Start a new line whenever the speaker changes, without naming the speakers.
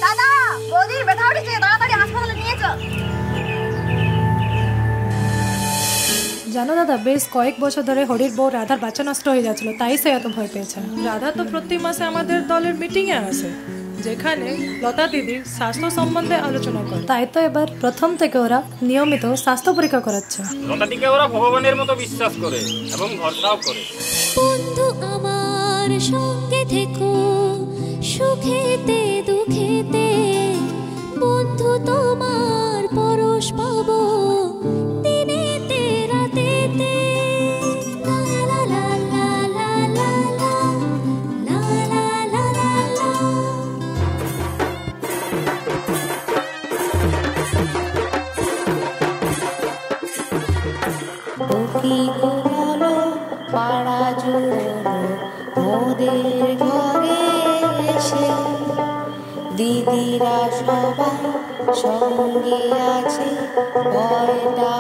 দাদা বৌদির ব্যথা উঠেছে, তাড়াতাড়ি হাসপাতালে নিয়ে চল।
জানো দাদা, বেশ কয়েক বছর ধরে হরির বউ রাধার বাচ্চা নষ্ট হয়ে যাচ্ছিল, তাই সে এত ভয় পেয়েছে। রাধা তো প্রতি মাসে আমাদের দলের মিটিংয়ে আসে, যেখানে লতা দিদির স্বাস্থ্য সম্বন্ধে আলোচনা করে। তাই তো এবার প্রথম থেকে ওরা নিয়মিত স্বাস্থ্য পরীক্ষা করাচ্ছে।
লতাদিকে ওরা ভগবানের মতো বিশ্বাস করে এবং ভরসাও করে।
বন্ধু আমার সঙ্গে থেকো, সুখেতে দুঃখেতে, বন্ধু তোমার পরশ পাবো দিনেতে রাতেতে। লা লা লা লা লা লা লা লা লা লা লা।
কি করলো পাড়া জুড়লো মোদের ঘরে এসে, দিদিরা সবাই সঙ্গে আছে ভয়টা